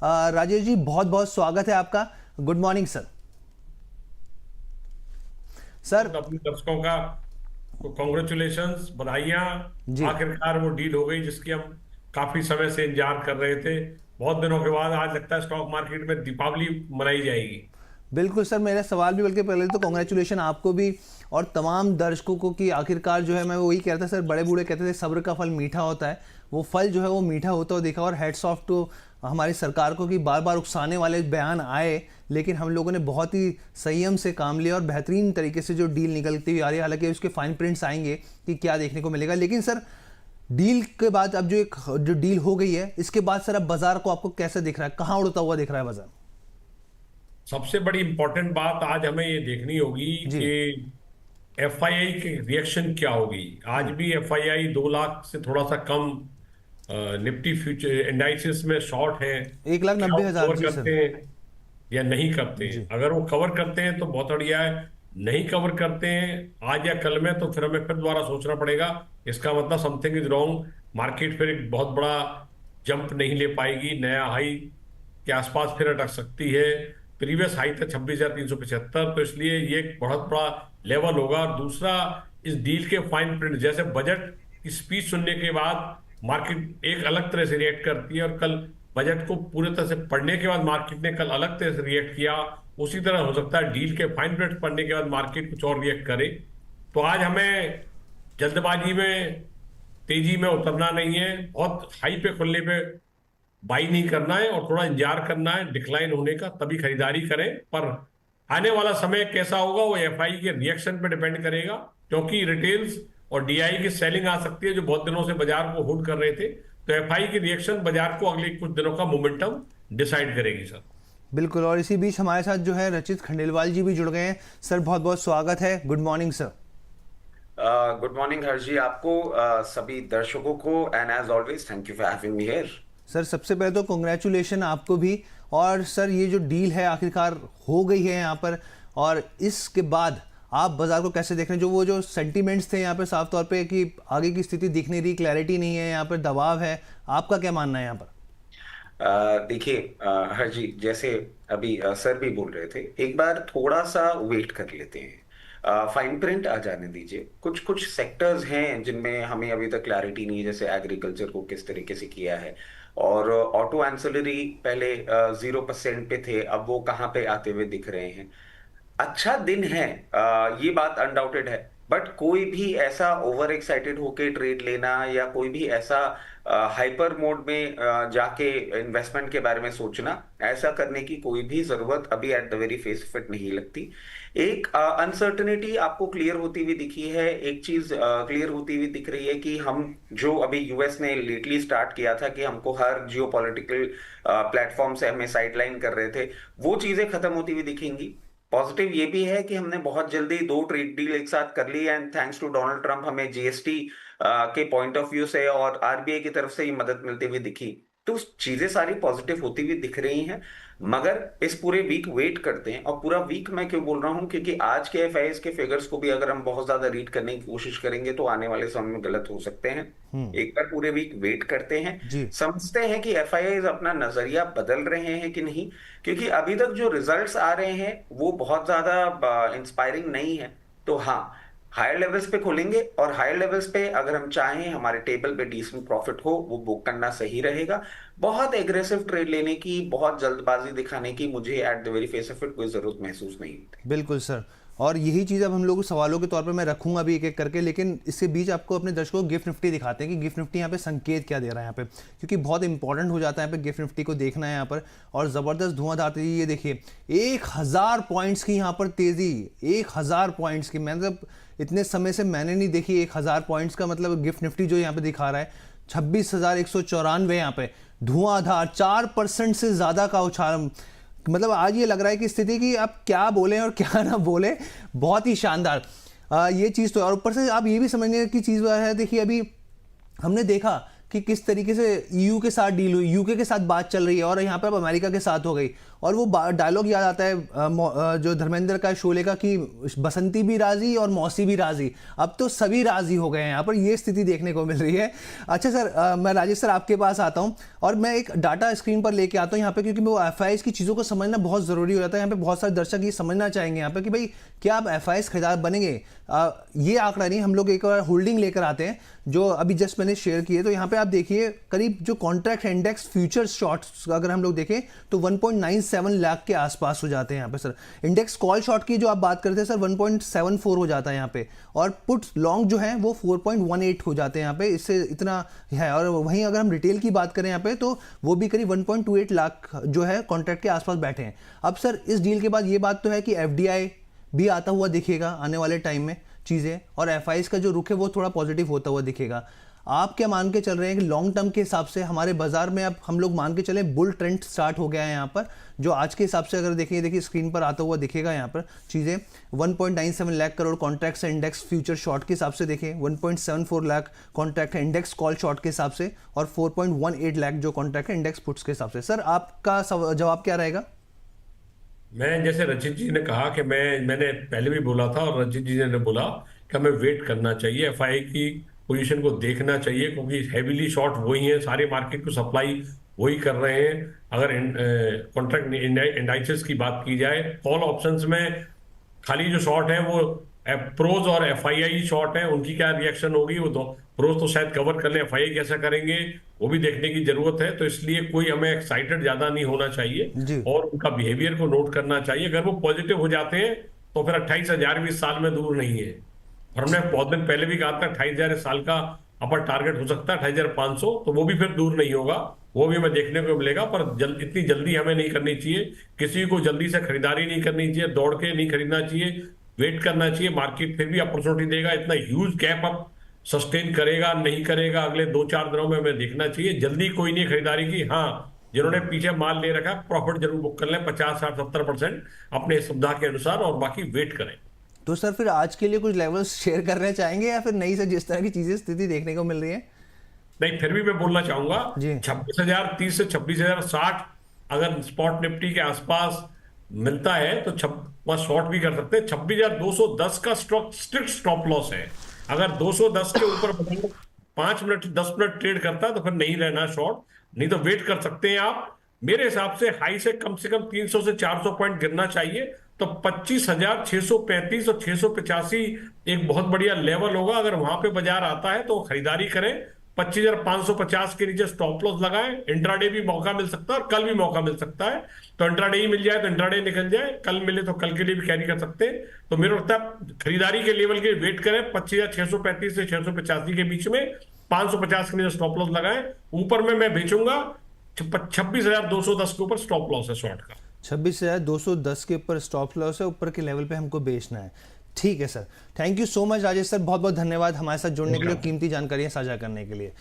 राजेश जी, बहुत बहुत स्वागत है आपका। Good morning sir. सर अपने दर्शकों का कॉन्ग्रेचुलेशंस, बधाइयाँ। जी, आखिरकार वो डील हो गई जिसकी हम काफी समय से इंतजार कर रहे थे। बहुत दिनों के बाद आज लगता है स्टॉक मार्केट में दीपावली मनाई जाएगी। बिल्कुल सर। मेरा सवाल भी, बल्कि पहले तो कॉन्ग्रेचुलेशन आपको भी और तमाम दर्शकों को कि आखिरकार जो है, मैं वही कह रहा था सर, बड़े बूढ़े कहते थे सब्र का फल मीठा होता है। वो फल जो है वो मीठा होता हुआ देखा। और हेड्स ऑफ टू हमारी सरकार को कि बार बार उकसाने वाले बयान आए, लेकिन हम लोगों ने बहुत ही संयम से काम लिया और बेहतरीन तरीके से जो डील निकलती हुई आ रही है। हालांकि उसके फाइन प्रिंट्स आएंगे कि क्या देखने को मिलेगा, लेकिन सर डील के बाद अब जो डील हो गई है, इसके बाद सर अब बाजार को आपको कैसे दिख रहा है, कहाँ उड़ता हुआ दिख रहा है बाजार? सबसे बड़ी इंपॉर्टेंट बात आज हमें ये देखनी होगी जी। कि एफआईआई की रिएक्शन क्या होगी। आज भी एफआईआई 2 लाख से थोड़ा सा कम निफ्टी फ्यूचर इंडाइसेस में शॉर्ट है। एक लाख क्या नब्बे वो हजार कवर जी करते सर। हैं या नहीं करते हैं? जी। अगर वो कवर करते हैं तो बहुत बढ़िया है। नहीं कवर करते हैं आज या कल में तो फिर हमें फिर दोबारा सोचना पड़ेगा। इसका मतलब समथिंग इज रॉन्ग। मार्केट फिर एक बहुत बड़ा जंप नहीं ले पाएगी, नया हाई के आसपास फिर अटक सकती है। प्रीवियस हाई था 26,375, तो इसलिए ये एक बहुत बड़ा लेवल होगा। और दूसरा, इस डील के फाइन प्रिंट, जैसे बजट की स्पीच सुनने के बाद मार्केट एक अलग तरह से रिएक्ट करती है और कल बजट को पूरी तरह से पढ़ने के बाद मार्केट ने कल अलग तरह से रिएक्ट किया, उसी तरह हो सकता है डील के फाइन प्रिंट पढ़ने के बाद मार्केट कुछ और रिएक्ट करे। तो आज हमें जल्दबाजी में, तेजी में उतरना नहीं है। बहुत हाई पे खुलने पे बाई नहीं करना है और थोड़ा इंतजार करना है डिक्लाइन होने का, तभी खरीदारी करें। पर आने वाला समय कैसा होगा वो एफआई के रिएक्शन पे डिपेंड करेगा, क्योंकि रिटेल्स और डीआई की सेलिंग आ सकती है जो बहुत दिनों से बाजार को होल्ड कर रहे थे। तो एफआई की रिएक्शन बाजार को अगले कुछ दिनों का मोमेंटम डिसाइड करेगी सर। बिल्कुल। और इसी बीच हमारे साथ जो है रचित खंडेलवाल जी भी जुड़ गए हैं। सर बहुत बहुत स्वागत है। Good morning sir. Good morning Harsh ji, आपको सभी दर्शकों को, and as always thank you for having me here. Sir सबसे पहले तो कॉन्ग्रेचुलेशन आपको भी। और सर ये जो डील है आखिरकार हो गई है यहाँ पर, और इसके बाद आप बाजार को कैसे देख रहे हैं? जो वो जो सेंटीमेंट्स थे यहाँ पे साफ तौर पे कि आगे की स्थिति दिख नहीं रही, क्लैरिटी नहीं है, यहाँ पर दबाव है, आपका क्या मानना है यहाँ पर? देखिए हर्ष जी, जैसे अभी सर भी बोल रहे थे, एक बार थोड़ा सा वेट कर लेते हैं। फाइन प्रिंट आ जाने दीजिए। कुछ कुछ सेक्टर्स हैं जिनमें हमें अभी तक क्लैरिटी नहीं है, जैसे एग्रीकल्चर को किस तरीके से किया है, और ऑटो एंसिलरी पहले 0% पे थे, अब वो कहाँ पे आते हुए दिख रहे हैं। अच्छा दिन है, ये बात अनडाउटेड है। बट कोई भी ऐसा ओवर एक्साइटेड होके ट्रेड लेना या कोई भी ऐसा हाइपर मोड में जाके इन्वेस्टमेंट के बारे में सोचना, ऐसा करने की कोई भी जरूरत अभी at the very face of it नहीं लगती। एक अनसर्टेनिटी आपको क्लियर होती हुई दिखी है। एक चीज क्लियर होती हुई दिख रही है कि हम, जो अभी यूएस ने लेटली स्टार्ट किया था कि हमको हर जियो पॉलिटिकल प्लेटफॉर्म से हमें साइडलाइन कर रहे थे, वो चीजें खत्म होती हुई दिखेंगी। पॉजिटिव ये भी है कि हमने बहुत जल्दी 2 ट्रेड डील एक साथ कर ली, and thanks to Donald Trump हमें जीएसटी के पॉइंट ऑफ व्यू से और आरबीआई की तरफ से ये मदद मिलती हुई दिखी। तो चीजें सारी पॉजिटिव होती हुई दिख रही हैं। मगर इस पूरे वीक वेट करते हैं। और पूरा वीक मैं क्यों बोल रहा हूं, क्योंकि आज के एफआईएस के फिगर्स को भी अगर हम बहुत ज्यादा रीड करने की कोशिश करेंगे तो आने वाले समय में गलत हो सकते हैं। एक बार पूरे वीक वेट करते हैं, जी। समझते हैं कि एफआईआई अपना नजरिया बदल रहे हैं कि नहीं। क्योंकि अभी तक जो रिजल्ट्स आ रहे हैं वो बहुत ज्यादा इंस्पायरिंग नहीं है। तो हाँ, हायर लेवल्स पे खोलेंगे, और हायर लेवल्स पे अगर हम चाहें हमारे टेबल पे डिसेंट प्रॉफिट हो, वो बुक करना सही रहेगा। बहुत एग्रेसिव ट्रेड लेने की, बहुत जल्दबाजी दिखाने की मुझे at the very face of it कोई जरूरत महसूस नहीं होती। बिल्कुल सर। और यही चीज़ अब हम लोग सवालों के तौर पे मैं रखूंगा भी एक एक करके, लेकिन इसके बीच आपको अपने दर्शकों को गिफ्ट निफ्टी दिखाते हैं कि गिफ्ट निफ्टी यहाँ पे संकेत क्या दे रहा है यहाँ पे, क्योंकि बहुत इंपॉर्टेंट हो जाता है यहाँ पे गिफ्ट निफ्टी को देखना है यहाँ पर। और ज़बरदस्त धुआंधार तेजी, ये देखिए 1000 पॉइंट्स की यहाँ पर तेज़ी, 1000 पॉइंट्स की, मतलब इतने समय से मैंने नहीं देखी 1000 पॉइंट्स का। मतलब गिफ्ट निफ्टी जो यहाँ पे दिखा रहा है 26,194 यहाँ पे धुआंधार 4% से ज़्यादा का उछाल। मतलब आज ये लग रहा है कि स्थिति की आप क्या बोलें और क्या ना बोलें, बहुत ही शानदार ये चीज़ तो। और ऊपर से आप ये भी समझने की चीज़ है, देखिए अभी हमने देखा कि किस तरीके से ईयू के साथ डील हुई, यूके के साथ बात चल रही है और यहाँ पर अब अमेरिका के साथ हो गई। और वो डायलॉग याद आता है जो धर्मेंद्र का शोले का कि बसंती भी राजी और मौसी भी राजी, अब तो सभी राजी हो गए हैं। यहाँ पर ये स्थिति देखने को मिल रही है। अच्छा सर, मैं राजेश सर आपके पास आता हूँ और मैं एक डाटा स्क्रीन पर लेके आता हूँ यहाँ पे, क्योंकि वो एफआईआईज की चीज़ों को समझना बहुत ज़रूरी हो जाता है। यहाँ पे बहुत सारे दर्शक ये समझना चाहेंगे यहाँ पे कि भाई क्या आप एफआईआईज खरीदार बनेंगे। ये आंकड़ा नहीं, हम लोग एक बार होल्डिंग लेकर आते हैं जो अभी जस्ट मैंने शेयर किए। तो यहाँ पे आप देखिए करीब जो कॉन्ट्रैक्ट इंडेक्स फ्यूचर्स शॉर्ट्स अगर हम लोग देखें तो 1.97 लाख के आसपास हो जाते हैं यहाँ पे सर। इंडेक्स कॉल शॉर्ट की जो आप बात करते हैं सर 1.74 हो जाता है यहाँ पे, और पुट लॉन्ग जो है वो 4.18 हो जाते हैं यहाँ पे, इससे इतना है। और वहीं अगर हम रिटेल की बात करें यहाँ पे तो वो भी करीब 1.28 लाख जो है कॉन्ट्रैक्ट के आसपास बैठे हैं। अब सर इस डील के बाद ये बात तो है कि एफडीआई भी आता हुआ दिखेगा आने वाले टाइम में चीज़ें, और एफआईआईज का जो रुख है वो थोड़ा पॉजिटिव होता हुआ दिखेगा। आप क्या मान के चल रहे हैं कि लॉन्ग टर्म के हिसाब से हमारे बाजार में अब हम लोग मान के चलें बुल ट्रेंड स्टार्ट हो गया है यहाँ पर, जो आज के हिसाब से अगर देखें, देखिए स्क्रीन पर आता हुआ दिखेगा यहाँ पर चीज़ें 1.97 लाख करोड़ कॉन्ट्रैक्ट है इंडेक्स फ्यूचर शॉर्ट के हिसाब से, देखें 1.74 लाख कॉन्ट्रैक्ट है इंडेक्स कॉल शॉर्ट के हिसाब से, और 4.18 लाख जो कॉन्ट्रैक्ट है इंडेक्स पुट्स के हिसाब से। सर आपका जवाब क्या रहेगा? मैं जैसे रचित जी ने कहा कि मैंने पहले भी बोला था और रचित जी ने बोला कि हमें वेट करना चाहिए, एफआई की पोजीशन को देखना चाहिए, क्योंकि हैवीली शॉर्ट वही है, सारे मार्केट को सप्लाई वही कर रहे हैं। अगर कॉन्ट्रैक्ट इंडाइसेस की बात की जाए, कॉल ऑप्शंस में खाली जो शॉर्ट है वो प्रोज और एफआईआई शॉर्ट है, उनकी क्या रिएक्शन होगी, वो प्रोज तो शायद कवर कर ले, एफआईआई कैसा करेंगे वो भी देखने की जरूरत है। तो इसलिए कोई हमें एक्साइटेड ज्यादा नहीं होना चाहिए और उनका बिहेवियर को नोट करना चाहिए। अगर वो पॉजिटिव हो जाते हैं तो फिर 28,000 भी इस साल में दूर नहीं है। और हमने बहुत दिन पहले भी कहा था 28,000 इस साल का अपर टारगेट हो सकता है, 28,500, तो वो भी फिर दूर नहीं होगा, वो भी हमें देखने को मिलेगा। पर इतनी जल्दी हमें नहीं करनी चाहिए, किसी को जल्दी से खरीदारी नहीं करनी चाहिए, दौड़ के नहीं खरीदना चाहिए, वेट करना चाहिए। मार्केट फिर भी अपॉर्चुनिटी देगा, इतना ह्यूज गैप अप सस्टेन करेगा नहीं करेगा अगले 2-4 दिनों में हमें देखना चाहिए। जल्दी कोई नहीं खरीदारी की। हाँ, जिन्होंने पीछे माल ले रखा प्रॉफिट जरूर बुक कर लें 50-60-70% अपने सुविधा के अनुसार, और बाकी वेट करें। तो सर फिर आज के लिए कुछ लेवल्स शेयर करने चाहेंगे या फिर नहीं सर, जिस तरह की चीजें स्थिति देखने को मिल रही है? नहीं, फिर भी मैं बोलना चाहूंगा 26,030 से 26,060 अगर स्पॉट निफ्टी के आसपास मिलता है तो शॉर्ट भी कर सकते हैं। 26,210 का स्ट्रिक्ट स्टॉप लॉस है। अगर 210 के ऊपर 5 मिनट 10 मिनट ट्रेड करता है तो फिर नहीं रहना शॉर्ट, नहीं तो वेट कर सकते हैं आप। मेरे हिसाब से हाई से कम 300 से 400 पॉइंट गिरना चाहिए, तो 25,635 और 685 एक बहुत बढ़िया लेवल होगा। अगर वहां पे बाजार आता है तो खरीदारी करें। 25,550 के नीचे स्टॉप लॉस लगाएं। इंट्राडे भी मौका मिल सकता है और कल भी मौका मिल सकता है, तो इंट्राडे ही मिल जाए तो इंट्राडे निकल जाए, कल मिले तो कल के लिए भी कैरी कर सकते हैं। तो मेरे लगता है खरीदारी के लेवल के वेट करें 25,635 से 685 के बीच में, 550 के नीचे स्टॉप लॉस लगाएं। ऊपर में मैं बेचूंगा 26,210 के ऊपर स्टॉप लॉस है शॉर्ट का। 26,210 के ऊपर स्टॉप लॉस है, ऊपर के लेवल पे हमको बेचना है। ठीक है sir, thank you so much Rajesh sir, बहुत बहुत धन्यवाद हमारे साथ जुड़ने के लिए, कीमती जानकारियां साझा करने के लिए।